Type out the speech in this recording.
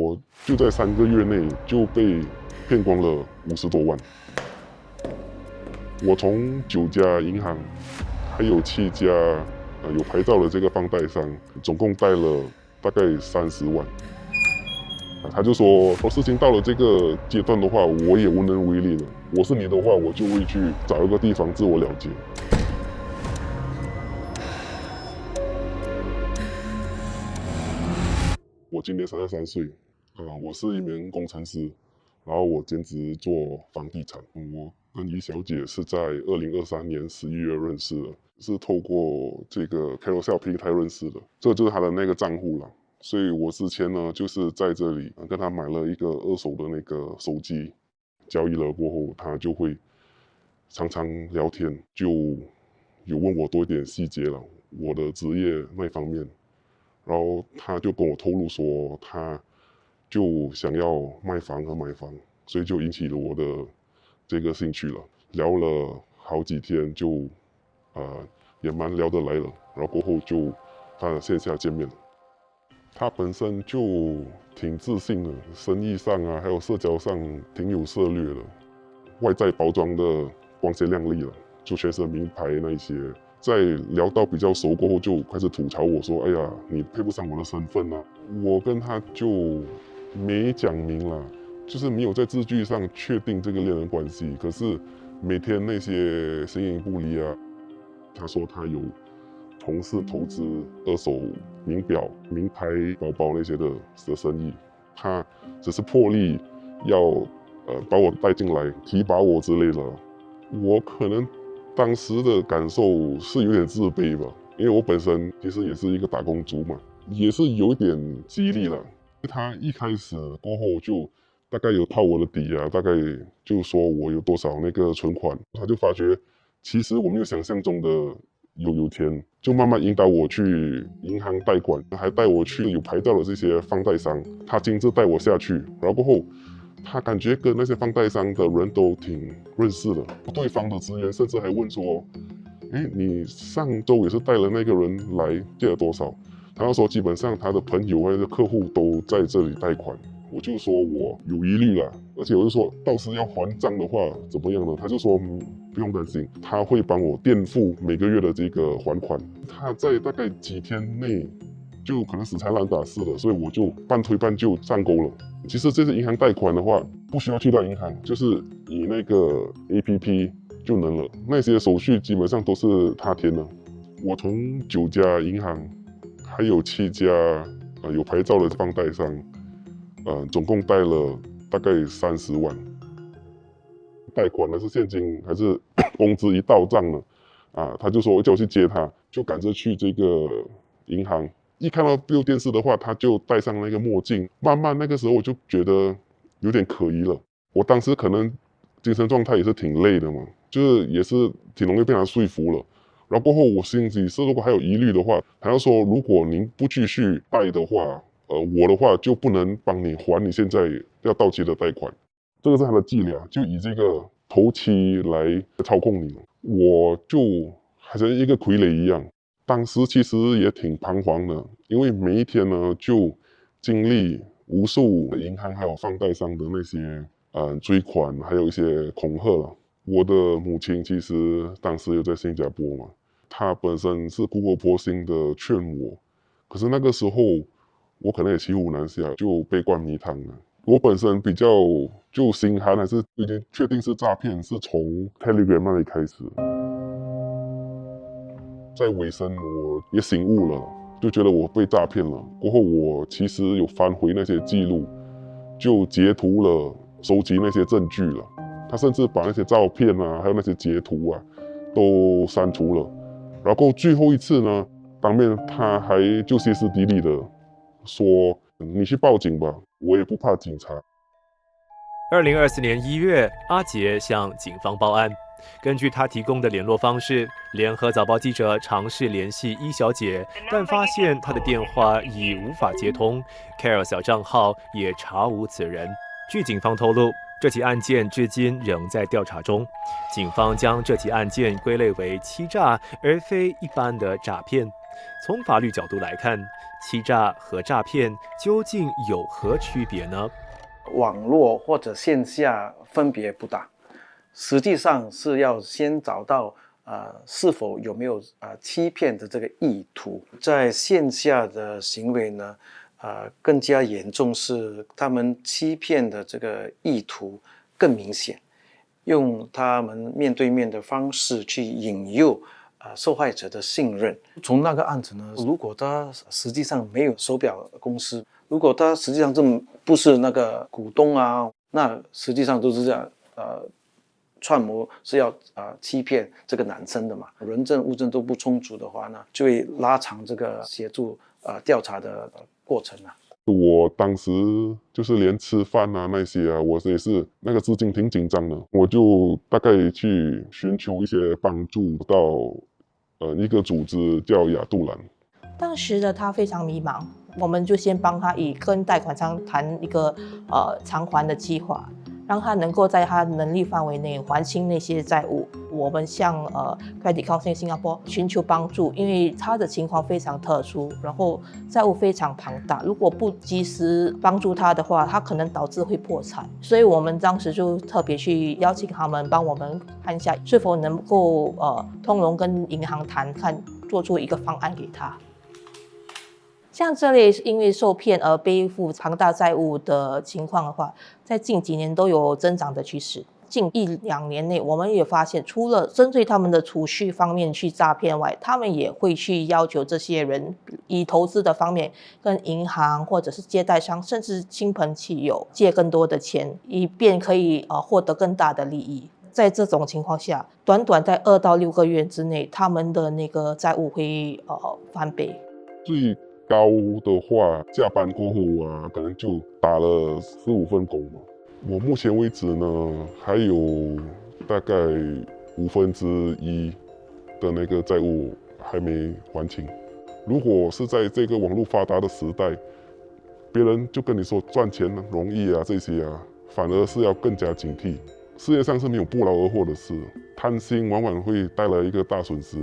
我就在3个月内就被骗光了50多万。我从9家银行，还有7家有牌照的这个放贷商，总共贷了大概30万。他就说，事情到了这个阶段的话，我也无能为力了。我是你的话，我就会去找一个地方自我了结。我今年33岁，我是一名工程师，然后我兼职做房地产。我跟于小姐是在2023年11月认识的，是透过这个 Carousell 平台认识的，这就是她的那个账户了。所以我之前呢，就是在这里跟她买了一个2手的那个手机，交易了过后，她就会常常聊天，就有问我多一点细节了，我的职业那方面。然后他就跟我透露说，他就想要卖房和买房，所以就引起了我的这个兴趣了。聊了好几天就，也蛮聊得来了。然后过后就线下见面了。他本身就挺自信的，生意上还有社交上挺有策略的，外在包装的光鲜亮丽了，就全身名牌那一些。在聊到比较熟过后，就开始吐槽我说：“哎呀，你配不上我的身份啊！”我跟他就没讲明了，就是没有在字句上确定这个恋人关系。可是每天那些形影不离啊。他说他有从事投资2手名表、名牌包包那些的生意，他只是破例要把我带进来，提拔我之类的。我可能当时的感受是有点自卑吧，因为我本身其实也是一个打工族嘛，也是有一点激励了。他一开始过后就大概有套我的底啊，大概就说我有多少那个存款，他就发觉其实我没有想象中的有钱，就慢慢引导我去银行贷款，还带我去有牌照的这些放贷商，他亲自带我下去，然后过后他感觉跟那些放贷商的人都挺认识的，对方的职员甚至还问说：“哎，你上周也是带了那个人来，借了多少？”他说基本上他的朋友或者客户都在这里贷款。我就说我有疑虑了，而且我就说到时要还账的话怎么样呢？他就说不用担心，他会帮我垫付每个月的这个还款。他在大概几天内就可能死缠烂打似的，所以我就半推半就上钩了。其实这些银行贷款的话，不需要去到银行，就是以那个 APP 就能了。那些手续基本上都是他填的。我从9家银行，还有7家有牌照的放贷商，总共贷了大概30万。贷款呢是现金还是工资一到账呢？他就说叫我去接他，就赶着去这个银行。一看到有电视的话，他就戴上那个墨镜。慢慢那个时候我就觉得有点可疑了。我当时可能精神状态也是挺累的嘛，就是也是挺容易被他说服了。然后过后我心里是如果还有疑虑的话，他要说如果您不继续贷的话，我的话就不能帮你还你现在要到期的贷款。这个是他的伎俩，就以这个头期来操控你。我就好像一个傀儡一样，当时其实也挺彷徨的，因为每一天呢就经历无数银行还有放贷商的那些追款，还有一些恐吓了。我的母亲其实当时有在新加坡嘛，她本身是苦口婆心的劝我，可是那个时候我可能也骑虎难下，就被灌迷汤了。我本身比较就心寒，还是已经确定是诈骗，是从 Telegram 那里开始。在尾声我也醒悟了，就觉得我被诈骗了。过后我其实有翻回那些记录，就截图了，收集那些证据了。他甚至把那些照片还有那些截图都删除了。然后最后一次呢，当面他还就歇斯底里的说：“你去报警吧，我也不怕警察。” 2024年1月，阿杰向警方报案。根据他提供的联络方式，联合早报记者尝试联系伊小姐，但发现她的电话已无法接通 ，Carousell 账号也查无此人。据警方透露，这起案件至今仍在调查中。警方将这起案件归类为欺诈，而非一般的诈骗。从法律角度来看，欺诈和诈骗究竟有何区别呢？网络或者线下分别不大，实际上是要先找到是否有没有欺骗的这个意图。在线下的行为呢，更加严重是他们欺骗的这个意图更明显，用他们面对面的方式去引诱受害者的信任。从那个案子呢，如果他实际上没有手表公司，如果他实际上不是那个股东啊，那实际上都是这样串谋是要欺骗这个男生的嘛。人证物证都不充足的话呢，就会拉长这个协助调查的过程啊。我当时就是连吃饭啊那些啊，我也是那个资金挺紧张的，我就大概去寻求一些帮助到一个组织叫亚杜兰。当时的他非常迷茫，我们就先帮他跟贷款商谈一个偿还的计划，让他能够在他能力范围内还清那些债务。我们向Credit Counseling Singapore 寻求帮助，因为他的情况非常特殊，然后债务非常庞大，如果不及时帮助他的话，他可能导致会破产。所以我们当时就特别去邀请他们帮我们看一下是否能够通融跟银行谈，看做出一个方案给他。像这类因为受骗而背负庞大债务的情况的话，在近几年都有增长的趋势。近1-2年内，我们也发现，除了针对他们的储蓄方面去诈骗外，他们也会去要求这些人以投资的方面跟银行或者是借贷商，甚至亲朋戚友借更多的钱，以便可以获得更大的利益。在这种情况下，短在2到6个月之内，他们的那个债务会翻倍。最高的话，下班过后啊，可能就打了15份工嘛。我目前为止呢，还有大概1/5的那个债务还没还清。如果是在这个网络发达的时代，别人就跟你说赚钱容易啊这些啊，反而是要更加警惕。世界上是没有不劳而获的事，贪心往往会带来一个大损失。